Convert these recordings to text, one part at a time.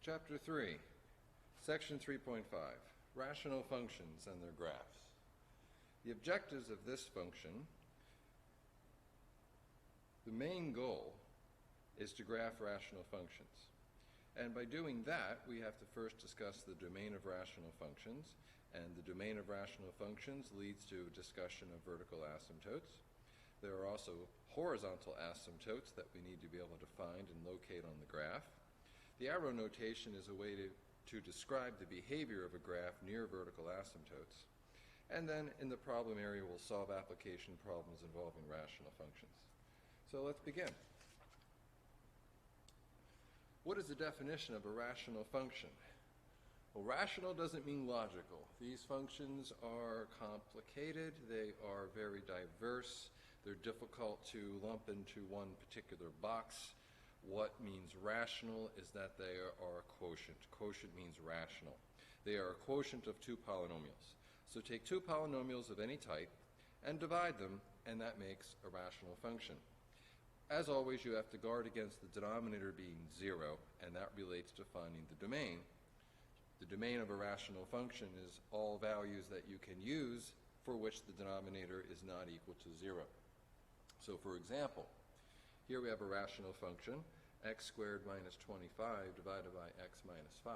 Chapter 3, Section 3.5, Rational Functions and Their Graphs. The objectives of this function, the main goal is to graph rational functions. And by doing that, we have to first discuss the domain of rational functions, and the domain of rational functions leads to a discussion of vertical asymptotes. There are also horizontal asymptotes that we need to be able to find and locate on the graph. The arrow notation is a way to describe the behavior of a graph near vertical asymptotes. And then in the problem area, we'll solve application problems involving rational functions. So let's begin. What is the definition of a rational function? Well, rational doesn't mean logical. These functions are complicated. They are very diverse. They're difficult to lump into one particular box. What means rational is that they are a quotient. Quotient means rational. They are a quotient of two polynomials. So take two polynomials of any type and divide them, and that makes a rational function. As always, you have to guard against the denominator being 0, and that relates to finding the domain. The domain of a rational function is all values that you can use for which the denominator is not equal to 0. So for example, here we have a rational function, x squared minus 25 divided by x minus 5,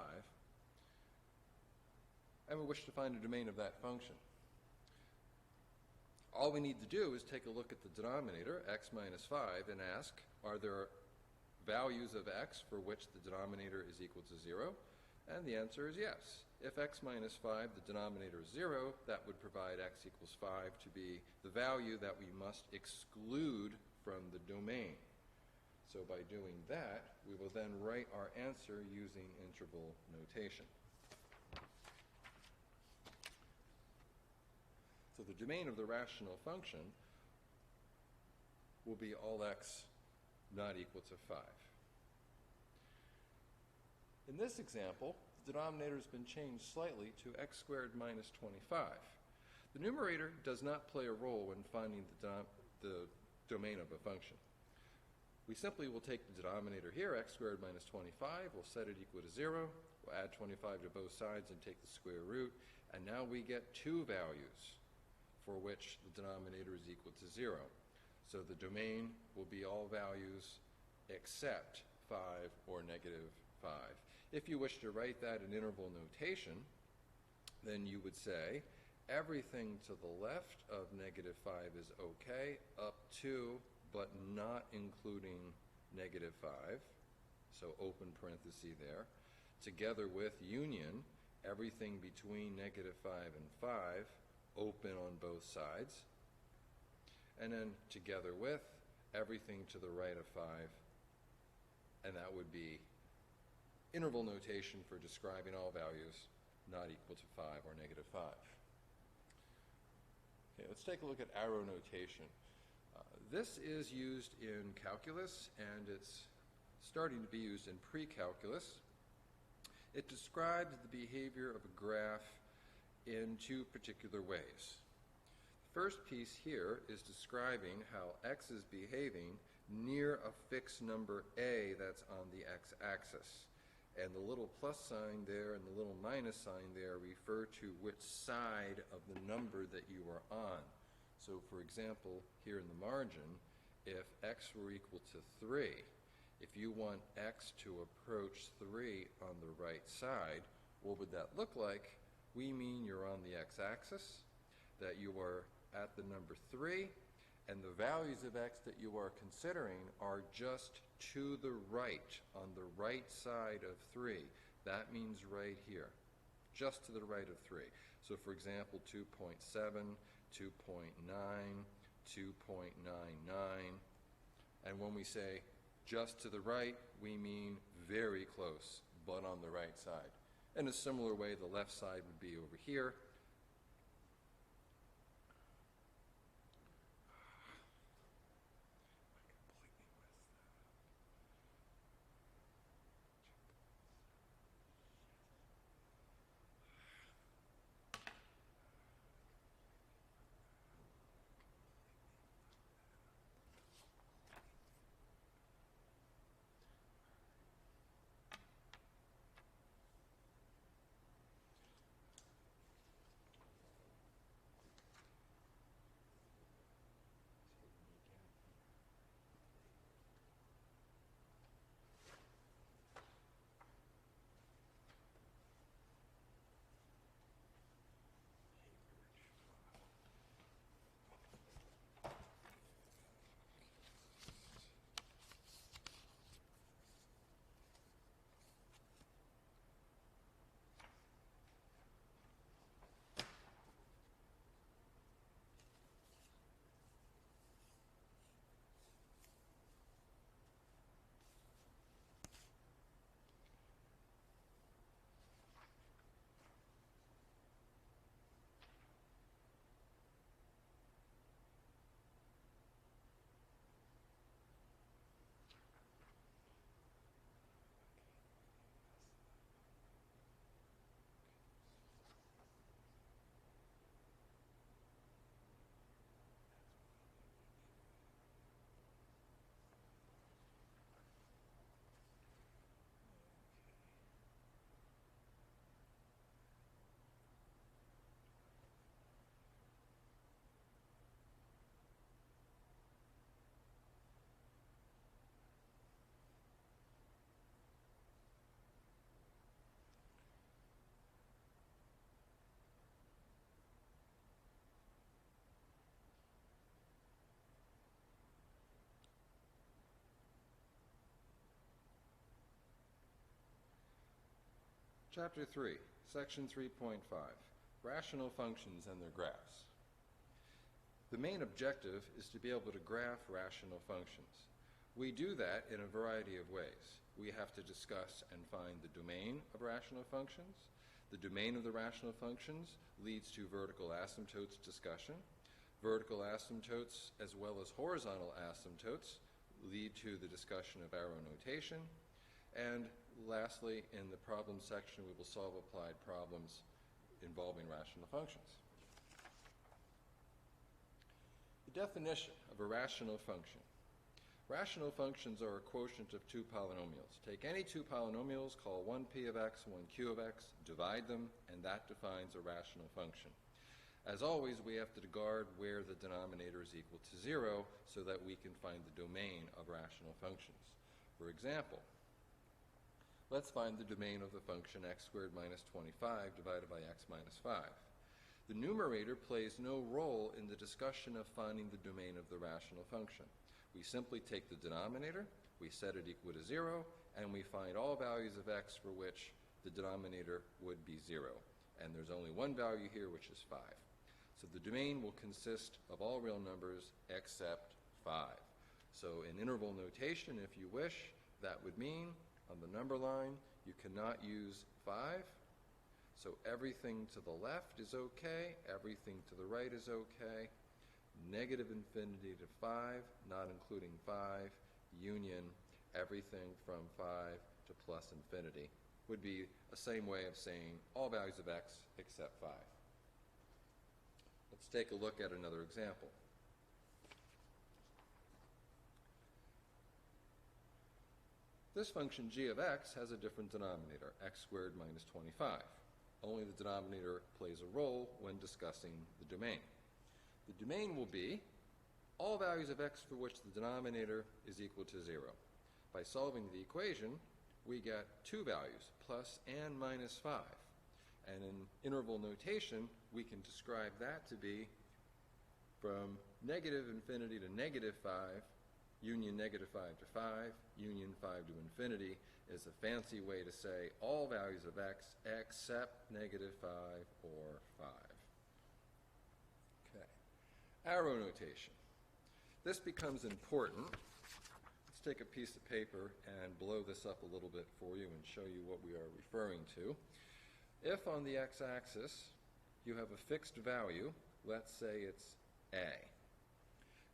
and we wish to find the domain of that function. All we need to do is take a look at the denominator, x minus 5, and ask, are there values of x for which the denominator is equal to 0? And the answer is yes. If x minus 5, the denominator is 0, that would provide x equals 5 to be the value that we must exclude from the domain. So by doing that, we will then write our answer using interval notation. So the domain of the rational function will be all x not equal to 5. In this example, the denominator has been changed slightly to x squared minus 25. The numerator does not play a role when finding the domain of a function. We simply will take the denominator here, x squared minus 25, we'll set it equal to 0, we'll add 25 to both sides and take the square root, and now we get two values for which the denominator is equal to 0. So the domain will be all values except 5 or negative 5. If you wish to write that in interval notation, then you would say everything to the left of negative 5 is okay, up to but not including negative 5, so open parenthesis there, together with union, everything between negative 5 and 5, open on both sides, and then together with everything to the right of 5, and that would be interval notation for describing all values not equal to 5 or negative 5. Okay, let's take a look at arrow notation. This is used in calculus, and it's starting to be used in pre-calculus. It describes the behavior of a graph in two particular ways. The first piece here is describing how x is behaving near a fixed number a that's on the x-axis. And the little plus sign there and the little minus sign there refer to which side of the number that you are on. So for example, here in the margin, if x were equal to 3, if you want x to approach 3 on the right side, what would that look like? We mean you're on the x-axis, that you are at the number 3, and the values of x that you are considering are just to the right, on the right side of 3. That means right here, just to the right of 3. So for example, 2.7, 2.9, 2.99, and when we say just to the right, we mean very close, but on the right side. In a similar way, the left side would be over here. Chapter 3, Section 3.5, Rational Functions and Their Graphs. The main objective is to be able to graph rational functions. We do that in a variety of ways. We have to discuss and find the domain of rational functions. The domain of the rational functions leads to vertical asymptotes discussion. Vertical asymptotes as well as horizontal asymptotes lead to the discussion of arrow notation. And lastly, in the problem section, we will solve applied problems involving rational functions. The definition of a rational function. Rational functions are a quotient of two polynomials. Take any two polynomials, call one p of x, one q of x, divide them, and that defines a rational function. As always, we have to guard where the denominator is equal to 0 so that we can find the domain of rational functions. For example, let's find the domain of the function x squared minus 25 divided by x minus 5. The numerator plays no role in the discussion of finding the domain of the rational function. We simply take the denominator, we set it equal to 0, and we find all values of x for which the denominator would be 0. And there's only one value here, which is 5. So the domain will consist of all real numbers except 5. So in interval notation, if you wish, that would mean on the number line you cannot use 5. So everything to the left is okay, everything to the right is okay. Negative infinity to 5, not including 5, union everything from 5 to plus infinity would be the same way of saying all values of x except 5. Let's take a look at another example. This function g of x has a different denominator, x squared minus 25. Only the denominator plays a role when discussing the domain. The domain will be all values of x for which the denominator is equal to 0. By solving the equation, we get two values, plus and minus 5. And in interval notation, we can describe that to be from negative infinity to negative 5, union negative 5 to 5, union 5 to infinity is a fancy way to say all values of x except negative 5 or 5. Okay. Arrow notation. This becomes important. Let's take a piece of paper and blow this up a little bit for you and show you what we are referring to. If on the x-axis you have a fixed value, let's say it's a,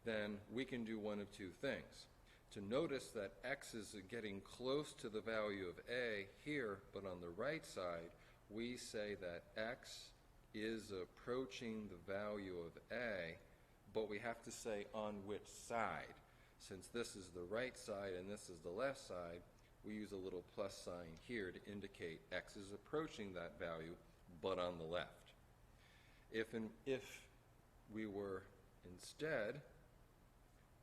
then we can do one of two things. To notice that x is getting close to the value of a here, but on the right side, we say that x is approaching the value of a, but we have to say on which side. Since this is the right side and this is the left side, we use a little plus sign here to indicate x is approaching that value, but on the left. If we were instead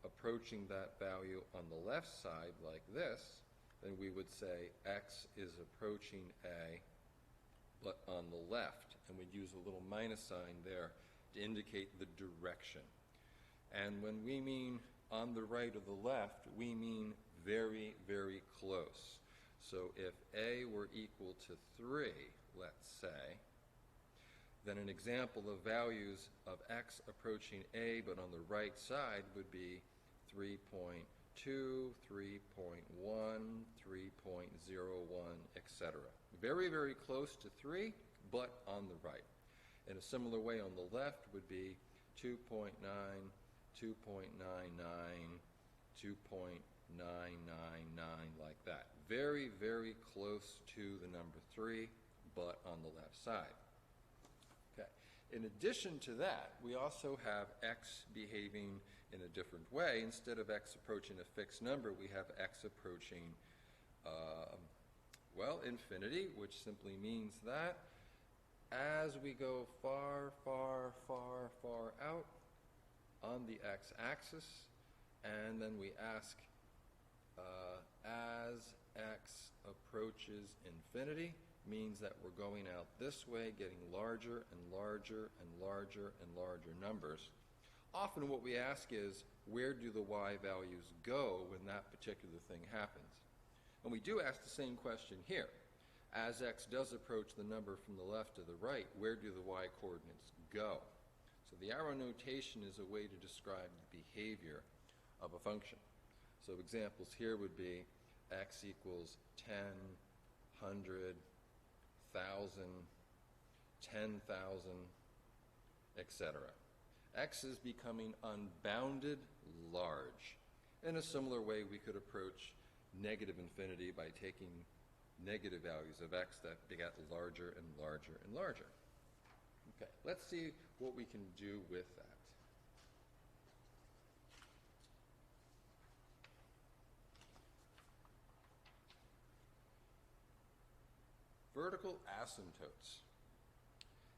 approaching that value on the left side like this, then we would say x is approaching a, but on the left, and we'd use a little minus sign there to indicate the direction. And when we mean on the right or the left, we mean very, very close. So if a were equal to 3, let's say, then an example of values of x approaching a but on the right side would be 3.2, 3.1, 3.01, etc. Very, very close to 3, but on the right. In a similar way on the left would be 2.9, 2.99, 2.999, like that. Very, very close to the number 3, but on the left side. Okay. In addition to that, we also have x behaving in a different way. Instead of x approaching a fixed number, we have x approaching, infinity, which simply means that as we go far, far, far, far out on the x-axis, and then we ask as x approaches infinity, means that we're going out this way, getting larger and larger and larger and larger numbers. Often what we ask is, where do the y values go when that particular thing happens? And we do ask the same question here. As x does approach the number from the left to the right, where do the y coordinates go? So the arrow notation is a way to describe the behavior of a function. So examples here would be x equals 10, 100, 1,000, 10,000, etc. X is becoming unbounded large. In a similar way, we could approach negative infinity by taking negative values of x that get larger and larger and larger. Okay, let's see what we can do with that. Vertical asymptotes.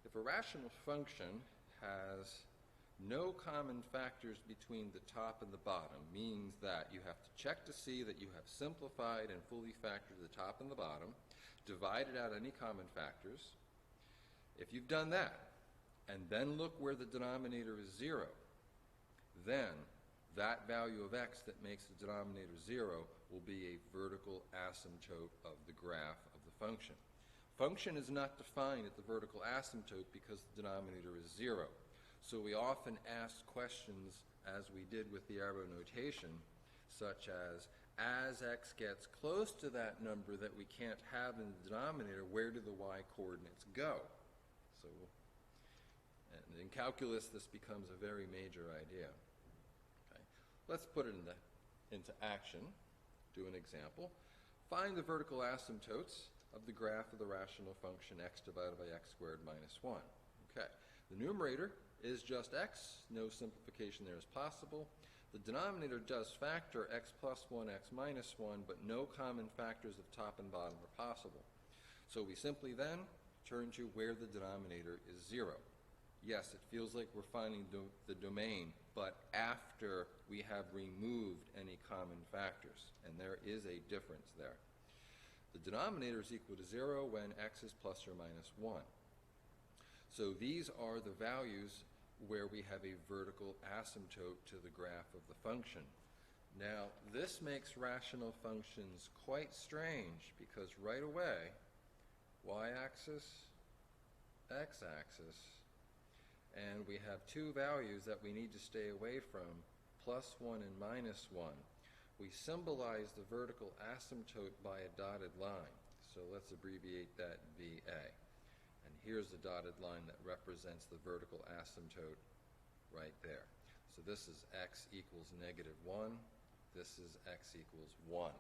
If a rational function has no common factors between the top and the bottom, means that you have to check to see that you have simplified and fully factored the top and the bottom, divided out any common factors. If you've done that, and then look where the denominator is 0, then that value of x that makes the denominator 0 will be a vertical asymptote of the graph of the function. Function is not defined at the vertical asymptote because the denominator is 0. So we often ask questions, as we did with the arrow notation, such as x gets close to that number that we can't have in the denominator, where do the y coordinates go? So, and in calculus, this becomes a very major idea. Okay. Let's put it into action. Do an example. Find the vertical asymptotes of the graph of the rational function x divided by x squared minus 1. Okay. The numerator is just x. No simplification there is possible. The denominator does factor x plus 1, x minus 1, but no common factors of top and bottom are possible. So we simply then turn to where the denominator is 0. Yes, it feels like we're finding the domain, but after we have removed any common factors, and there is a difference there. The denominator is equal to 0 when x is plus or minus 1. So these are the values where we have a vertical asymptote to the graph of the function. Now, this makes rational functions quite strange because right away, y-axis, x-axis, and we have two values that we need to stay away from, plus 1 and minus 1. We symbolize the vertical asymptote by a dotted line. So let's abbreviate that VA. And here's the dotted line that represents the vertical asymptote right there. So this is x equals negative 1. This is x equals 1.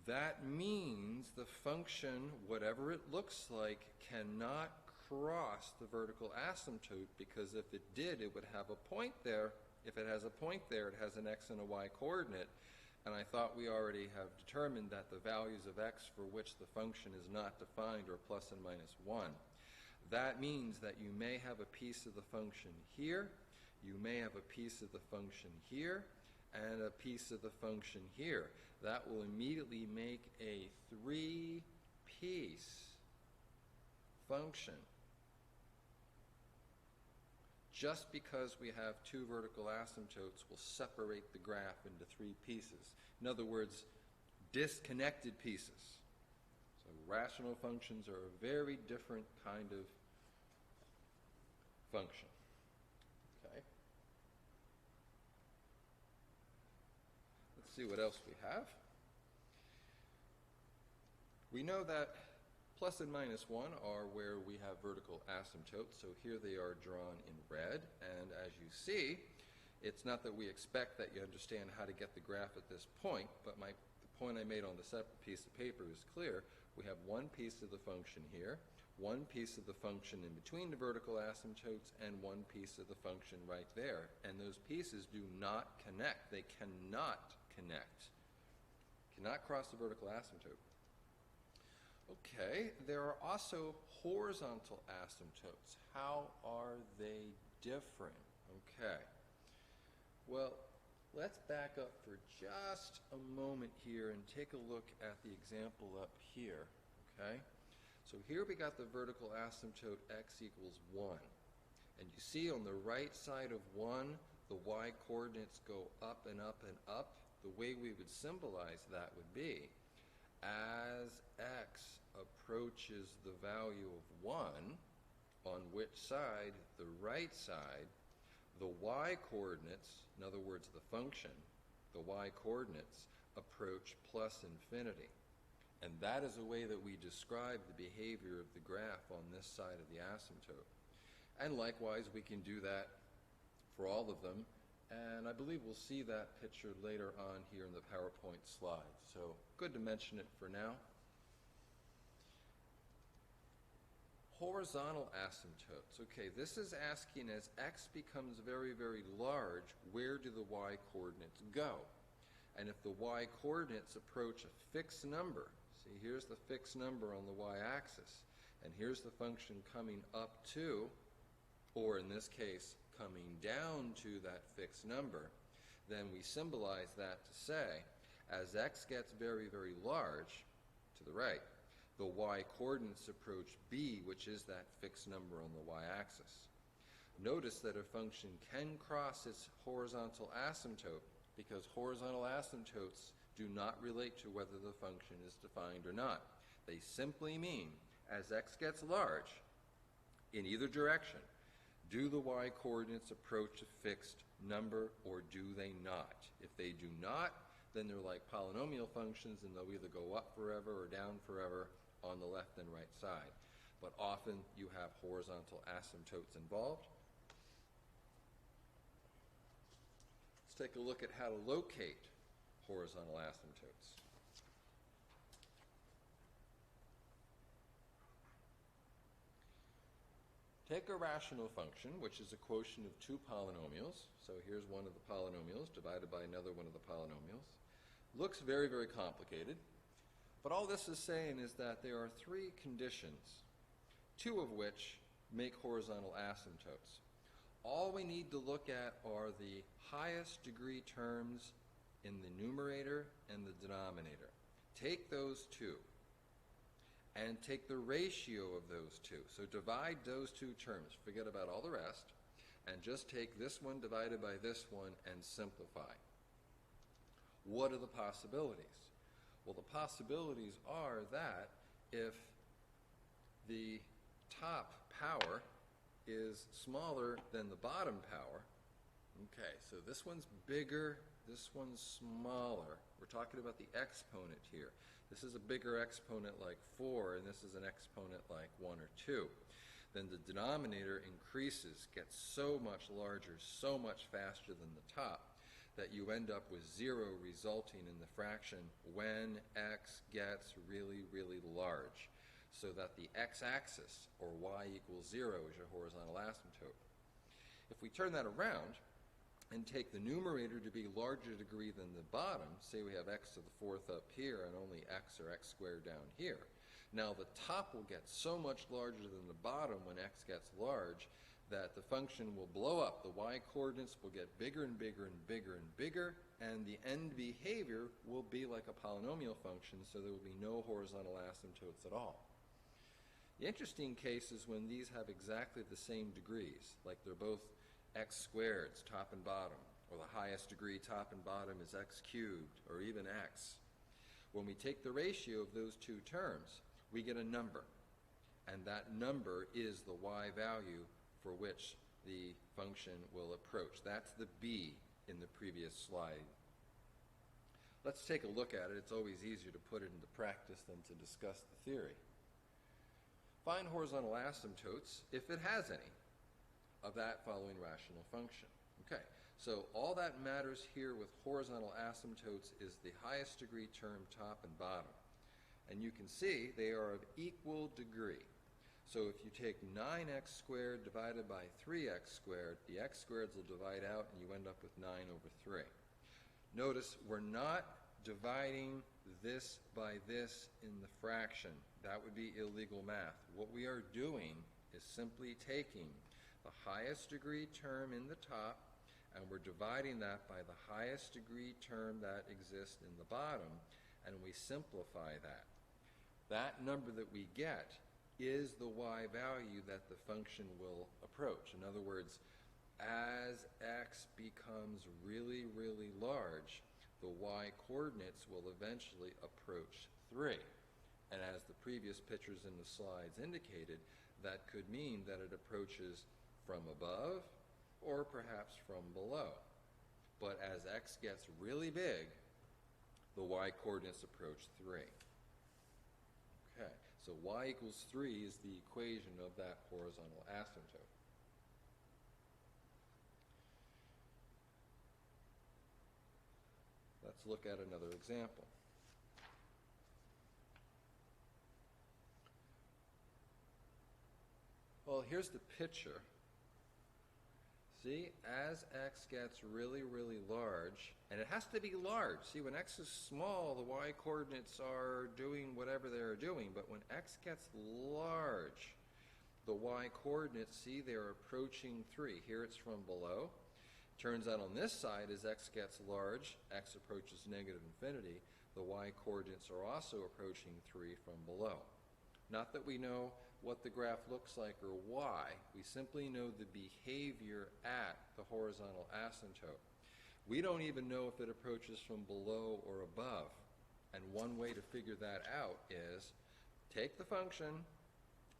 That means the function, whatever it looks like, cannot cross the vertical asymptote, because if it did, it would have a point there. If it has a point there, it has an x and a y coordinate. And I thought we already have determined that the values of x for which the function is not defined are plus and minus 1. That means that you may have a piece of the function here, you may have a piece of the function here, and a piece of the function here. That will immediately make a 3-piece function. Just because we have two vertical asymptotes will separate the graph into 3 pieces. In other words, disconnected pieces. So rational functions are a very different kind of function. Okay. Let's see what else we have. We know that plus and minus 1 are where we have vertical asymptotes, so here they are drawn in red, and as you see, it's not that we expect that you understand how to get the graph at this point, but the point I made on the separate piece of paper is clear. We have one piece of the function here, one piece of the function in between the vertical asymptotes, and one piece of the function right there, and those pieces do not connect. They cannot connect. Cannot cross the vertical asymptote. Okay, there are also horizontal asymptotes. How are they different? Okay. Well, let's back up for just a moment here and take a look at the example up here. Okay? So here we got the vertical asymptote x equals 1. And you see on the right side of 1, the y coordinates go up and up and up. The way we would symbolize that would be as x approaches the value of 1, on which side, the right side, the y coordinates, in other words, the function, the y coordinates, approach plus infinity. And that is a way that we describe the behavior of the graph on this side of the asymptote. And likewise, we can do that for all of them. And I believe we'll see that picture later on here in the PowerPoint slides. So good to mention it for now. Horizontal asymptotes. Okay, this is asking as x becomes very, very large, where do the y coordinates go? And if the y coordinates approach a fixed number, see, here's the fixed number on the y-axis, and here's the function coming up to, or in this case, coming down to that fixed number, then we symbolize that to say, as x gets very, very large, to the right, the y coordinates approach b, which is that fixed number on the y-axis. Notice that a function can cross its horizontal asymptote because horizontal asymptotes do not relate to whether the function is defined or not. They simply mean, as x gets large, in either direction, do the y coordinates approach a fixed number or do they not? If they do not, then they're like polynomial functions and they'll either go up forever or down forever on the left and right side. But often you have horizontal asymptotes involved. Let's take a look at how to locate horizontal asymptotes. Take a rational function, which is a quotient of two polynomials. So here's one of the polynomials divided by another one of the polynomials. Looks very, very complicated. But all this is saying is that there are three conditions, two of which make horizontal asymptotes. All we need to look at are the highest degree terms in the numerator and the denominator. Take those two and take the ratio of those two. So divide those two terms, forget about all the rest, and just take this one divided by this one and simplify. What are the possibilities? Well, the possibilities are that if the top power is smaller than the bottom power, okay, so this one's bigger, this one's smaller. We're talking about the exponent here. This is a bigger exponent like 4, and this is an exponent like 1 or 2. Then the denominator increases, gets so much larger, so much faster than the top, that you end up with 0 resulting in the fraction when x gets really, really large, so that the x-axis, or y equals 0, is your horizontal asymptote. If we turn that around and take the numerator to be larger degree than the bottom, say we have x to the 4th up here and only x or x squared down here, now the top will get so much larger than the bottom when x gets large that the function will blow up. The y coordinates will get bigger and bigger and bigger and bigger, and the end behavior will be like a polynomial function, so there will be no horizontal asymptotes at all. The interesting case is when these have exactly the same degrees, like they're both x squareds, top and bottom, or the highest degree top and bottom is x cubed, or even x. When we take the ratio of those two terms, we get a number, and that number is the y value for which the function will approach. That's the b in the previous slide. Let's take a look at it. It's always easier to put it into practice than to discuss the theory. Find horizontal asymptotes, if it has any, of that following rational function. Okay, so all that matters here with horizontal asymptotes is the highest degree term top and bottom. And you can see they are of equal degree. So if you take 9x squared divided by 3x squared, the x squareds will divide out and you end up with 9 over 3. Notice we're not dividing this by this in the fraction. That would be illegal math. What we are doing is simply taking the highest degree term in the top and we're dividing that by the highest degree term that exists in the bottom, and we simplify that. That number that we get is the y value that the function will approach. In other words, as x becomes really, really large, the y-coordinates will eventually approach 3. And as the previous pictures in the slides indicated, that could mean that it approaches from above or perhaps from below. But as x gets really big, the y-coordinates approach 3. Okay, so y equals 3 is the equation of that horizontal asymptote. Let's look at another example. Well, here's the picture. See, as x gets really, really large, and it has to be large. See, when x is small, the y-coordinates are doing whatever they're doing, but when x gets large, the y-coordinates, see, they're approaching 3. Here it's from below. Turns out on this side, as x gets large, x approaches negative infinity, the y-coordinates are also approaching 3 from below. Not that we know what the graph looks like or why, we simply know the behavior at the horizontal asymptote. We don't even know if it approaches from below or above. And one way to figure that out is take the function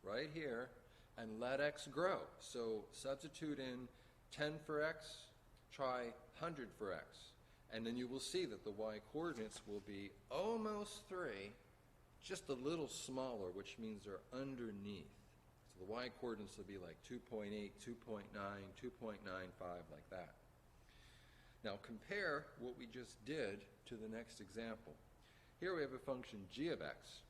right here and let x grow. So substitute in 10 for x, try 100 for x, and then you will see that the y-coordinates will be almost 3, just a little smaller, which means they're underneath. So the y-coordinates will be like 2.8, 2.9, 2.95, like that. Now compare what we just did to the next example. Here we have a function g of x.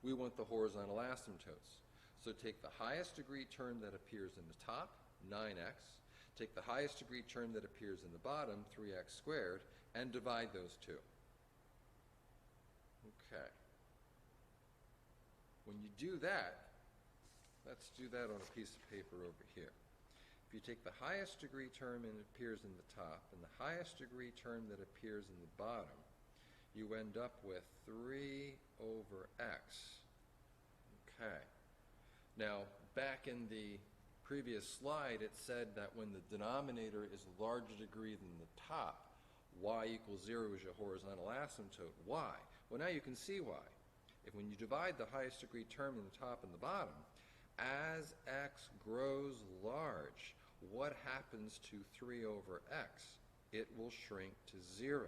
We want the horizontal asymptotes. So take the highest degree term that appears in the top, 9x, take the highest degree term that appears in the bottom, 3x squared, and divide those two. Okay. When you do that, let's do that on a piece of paper over here. If you take the highest degree term and it appears in the top, and the highest degree term that appears in the bottom, you end up with 3 over x. Okay. Now, back in the previous slide, it said that when the denominator is a larger degree than the top, y equals 0 is your horizontal asymptote. Why? Well, now you can see why. If when you divide the highest degree term in the top and the bottom, as x grows large, what happens to 3 over x? It will shrink to 0.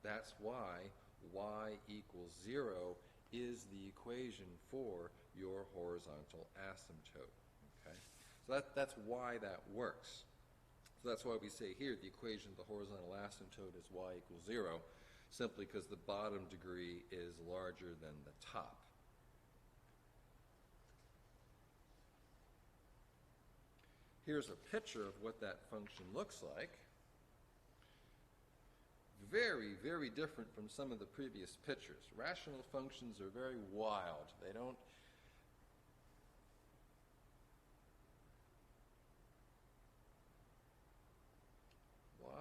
That's why y equals 0 is the equation for your horizontal asymptote. Okay? So that's why that works. So that's why we say here the equation of the horizontal asymptote is y equals 0, simply because the bottom degree is larger than the top. Here's a picture of what that function looks like. Very, very different from some of the previous pictures. Rational functions are very wild. They don't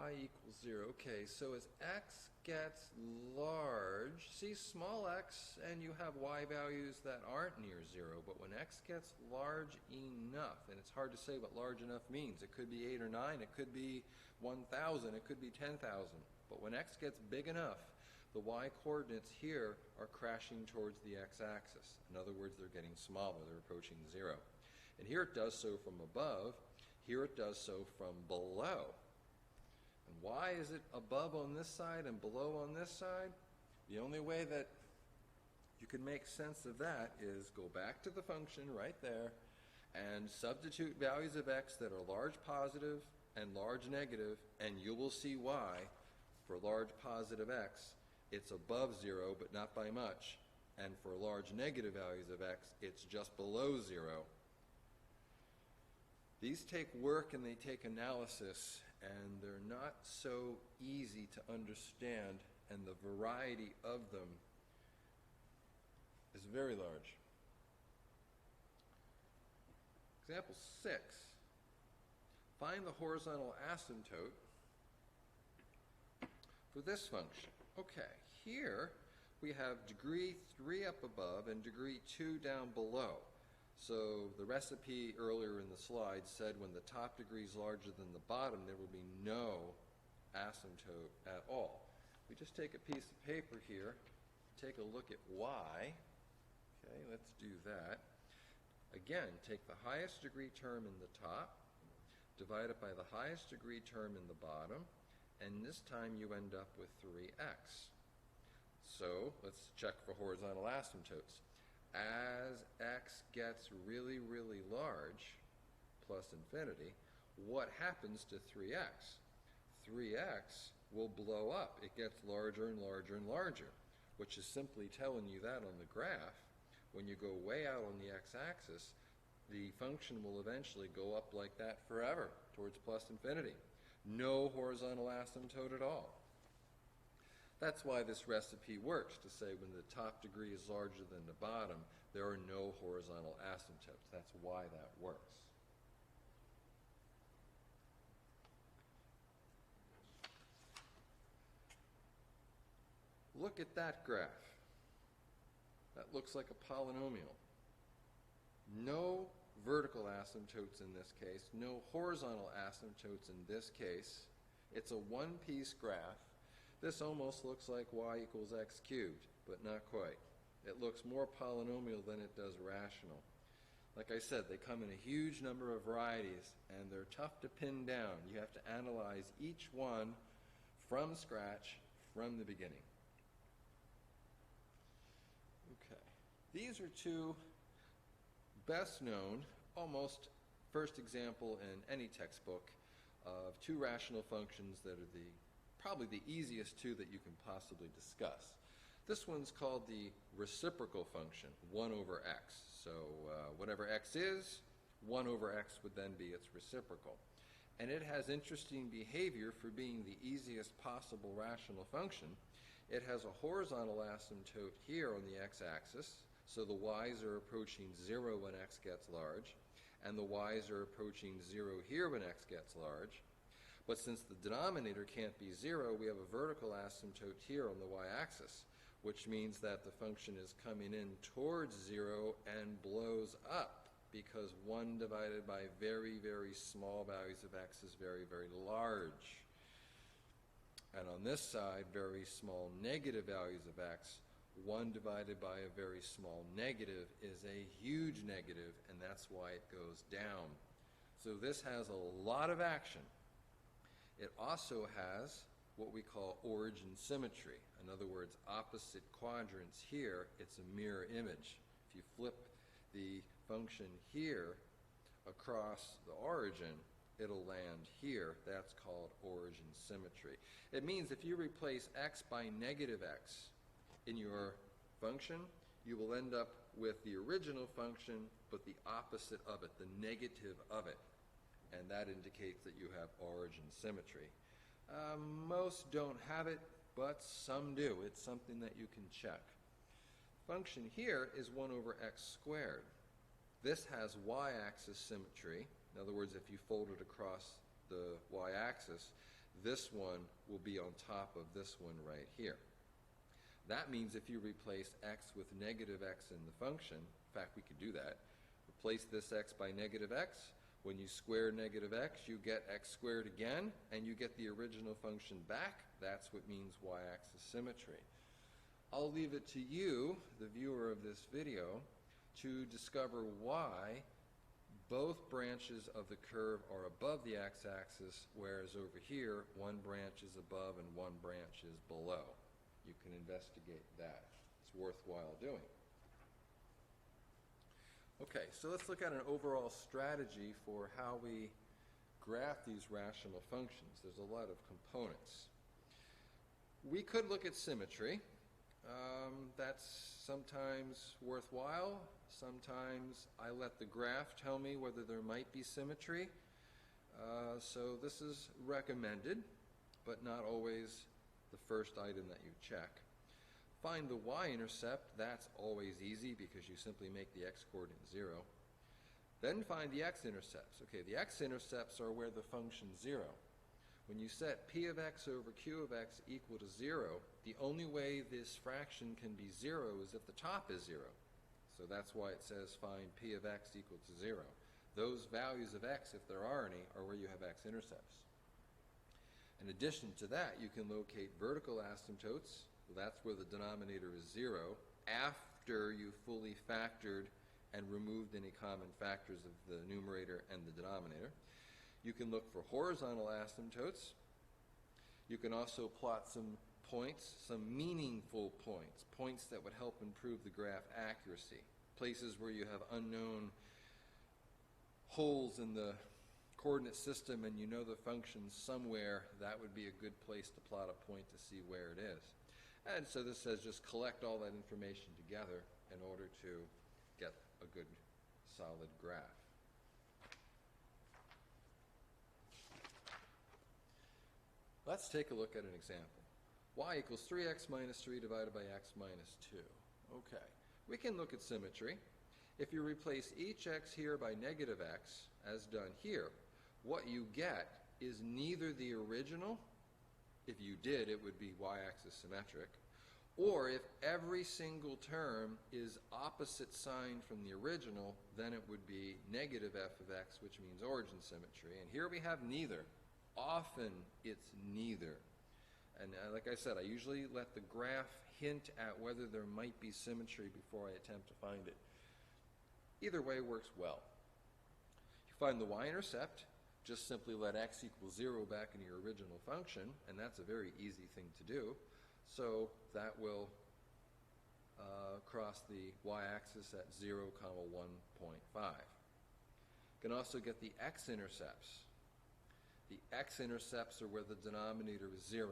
y equals 0. Okay, so as x gets large, see small x and you have y values that aren't near 0, but when x gets large enough, and it's hard to say what large enough means. It could be 8 or 9, it could be 1,000, it could be 10,000. But when x gets big enough, the y-coordinates here are crashing towards the x-axis. In other words, they're getting smaller, they're approaching 0. And here it does so from above, here it does so from below. And why is it above on this side and below on this side? The only way that you can make sense of that is go back to the function right there and substitute values of x that are large positive and large negative, and you will see why. For large positive x, it's above 0, but not by much. And for large negative values of x, it's just below 0. These take work and they take analysis, and they're not so easy to understand, and the variety of them is very large. Example 6. Find the horizontal asymptote for this function. Okay, here we have degree 3 up above and degree 2 down below. So the recipe earlier in the slide said when the top degree is larger than the bottom, there will be no asymptote at all. we just take a piece of paper here, take a look at y. Okay, let's do that. Again, take the highest degree term in the top, divide it by the highest degree term in the bottom, and this time you end up with 3x. So let's check for horizontal asymptotes. As x gets really, really large, plus infinity, what happens to 3x? 3x will blow up. It gets larger and larger and larger, which is simply telling you that on the graph, when you go way out on the x-axis, the function will eventually go up like that forever, towards plus infinity. No horizontal asymptote at all. That's why this recipe works, to say when the top degree is larger than the bottom, there are no horizontal asymptotes. That's why that works. Look at that graph. That looks like a polynomial. No vertical asymptotes in this case, no horizontal asymptotes in this case. It's a one-piece graph. This almost looks like y equals x cubed, but not quite. It looks more polynomial than it does rational. Like I said, they come in a huge number of varieties, and they're tough to pin down. You have to analyze each one from scratch, from the beginning. Okay. These are two best known, almost first example in any textbook of two rational functions that are probably the easiest two that you can possibly discuss. This one's called the reciprocal function, 1 over x. So whatever x is, 1 over x would then be its reciprocal. And it has interesting behavior for being the easiest possible rational function. It has a horizontal asymptote here on the x-axis, so the y's are approaching 0 when x gets large, and the y's are approaching 0 here when x gets large. But since the denominator can't be 0, we have a vertical asymptote here on the y-axis, which means that the function is coming in towards 0 and blows up, because 1 divided by very, very small values of x is very, very large. And on this side, very small negative values of x, 1 divided by a very small negative is a huge negative, and that's why it goes down. So this has a lot of action. It also has what we call origin symmetry. In other words, opposite quadrants here, it's a mirror image. If you flip the function here across the origin, it'll land here. That's called origin symmetry. It means if you replace x by negative x in your function, you will end up with the original function, but the opposite of it, the negative of it. And that indicates that you have origin symmetry. Most don't have it, but some do. It's something that you can check. Function here is 1 over x squared. This has y-axis symmetry. In other words, if you fold it across the y-axis, this one will be on top of this one right here. That means if you replace x with negative x in the function, in fact, we could do that, replace this x by negative x. When you square negative x, you get x squared again, and you get the original function back. That's what means y-axis symmetry. I'll leave it to you, the viewer of this video, to discover why both branches of the curve are above the x-axis, whereas over here, one branch is above and one branch is below. You can investigate that. It's worthwhile doing. Okay, so let's look at an overall strategy for how we graph these rational functions. There's a lot of components. We could look at symmetry. That's sometimes worthwhile. Sometimes I let the graph tell me whether there might be symmetry. So this is recommended, but not always the first item that you check. Find the y-intercept. That's always easy because you simply make the x-coordinate 0. Then find the x-intercepts. Okay, the x-intercepts are where the function's 0. When you set p of x over q of x equal to 0, the only way this fraction can be 0 is if the top is 0. So that's why it says find p of x equal to 0. Those values of x, if there are any, are where you have x-intercepts. In addition to that, you can locate vertical asymptotes. Well, that's where the denominator is 0 after you fully factored and removed any common factors of the numerator and the denominator. You can look for horizontal asymptotes. You can also plot some points, some meaningful points, points that would help improve the graph accuracy, places where you have unknown holes in the coordinate system and you know the function somewhere. That would be a good place to plot a point to see where it is. And so this says just collect all that information together in order to get a good solid graph. Let's take a look at an example. Y equals 3x minus 3 divided by x minus 2. Okay, we can look at symmetry. If you replace each x here by negative x, as done here, what you get is neither the original. If you did, it would be y-axis symmetric. Or if every single term is opposite sign from the original, then it would be negative f of x, which means origin symmetry. And here we have neither. Often it's neither. And like I said, I usually let the graph hint at whether there might be symmetry before I attempt to find it. Either way works well. You find the y-intercept, just simply let x equal 0 back in your original function, and that's a very easy thing to do. So that will cross the y-axis at 0, 1.5. You can also get the x-intercepts. The x-intercepts are where the denominator is 0.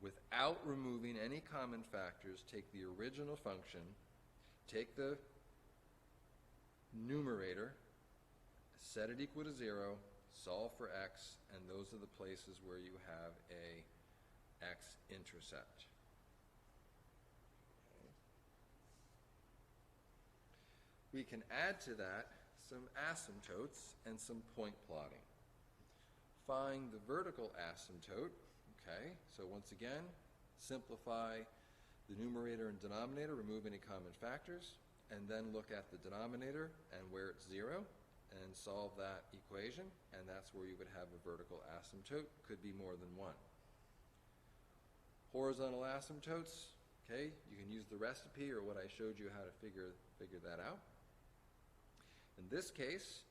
Without removing any common factors, take the original function, take the numerator, set it equal to 0, solve for x, and those are the places where you have a x-intercept. Okay. We can add to that some asymptotes and some point plotting. Find the vertical asymptote. Okay, so once again, simplify the numerator and denominator, remove any common factors, and then look at the denominator and where it's 0, and solve that equation, and that's where you would have a vertical asymptote. Could be more than one. Horizontal asymptotes, okay, you can use the recipe or what I showed you how to figure that out. In this case,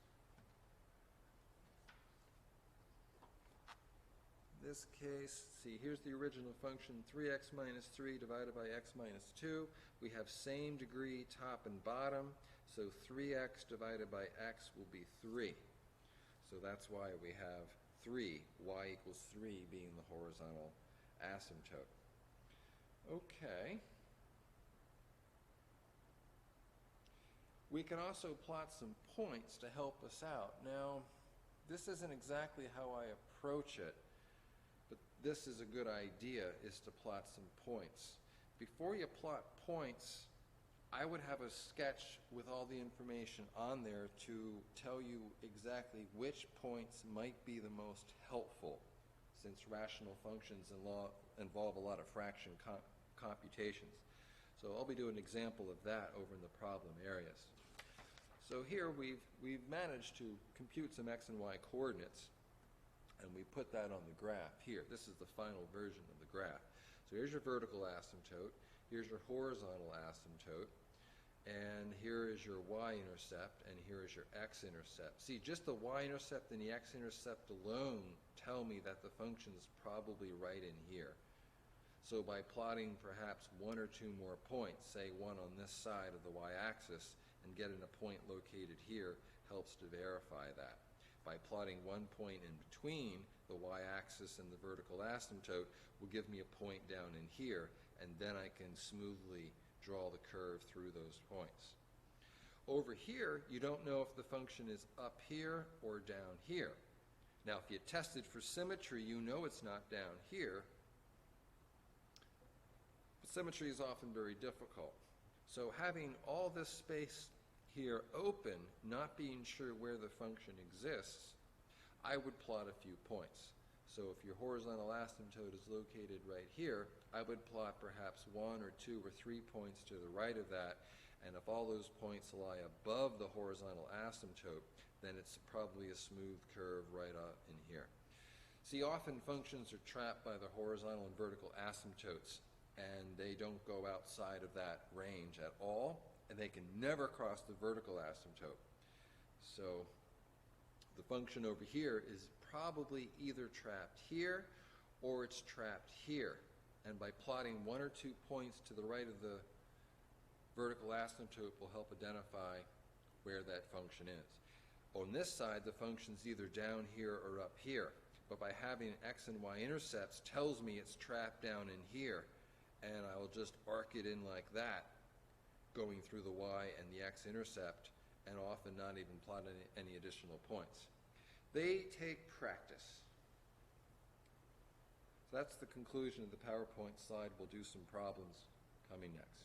see, here's the original function, 3x minus 3 divided by x minus 2. We have same degree top and bottom, so 3x divided by x will be 3. So that's why we have 3, y equals 3 being the horizontal asymptote. Okay. We can also plot some points to help us out. Now, this isn't exactly how I approach it, but this is a good idea, is to plot some points. Before you plot points, I would have a sketch with all the information on there to tell you exactly which points might be the most helpful, since rational functions involve a lot of fraction computations. So I'll be doing an example of that over in the problem areas. So here we've managed to compute some x and y coordinates, and we put that on the graph here. This is the final version of the graph. So here's your vertical asymptote, here's your horizontal asymptote, and here is your y-intercept, and here is your x-intercept. See, just the y-intercept and the x-intercept alone tell me that the function is probably right in here. So by plotting perhaps one or two more points, say one on this side of the y-axis, and getting a point located here helps to verify that. By plotting one point in between the y-axis and the vertical asymptote will give me a point down in here, and then I can smoothly draw the curve through those points. Over here, you don't know if the function is up here or down here. Now, if you tested for symmetry, you know it's not down here. But symmetry is often very difficult. So having all this space here open, not being sure where the function exists, I would plot a few points. So if your horizontal asymptote is located right here, I would plot perhaps 1 or 2 or 3 points to the right of that, and if all those points lie above the horizontal asymptote, then it's probably a smooth curve right up in here. See, often functions are trapped by the horizontal and vertical asymptotes, and they don't go outside of that range at all, and they can never cross the vertical asymptote. So the function over here is probably either trapped here or it's trapped here. And by plotting 1 or 2 points to the right of the vertical asymptote will help identify where that function is. On this side, the function's either down here or up here. But by having x and y intercepts tells me it's trapped down in here, and I will just arc it in like that, going through the y and the x-intercept, and often not even plot any additional points. They take practice. So that's the conclusion of the PowerPoint slide. We'll do some problems coming next.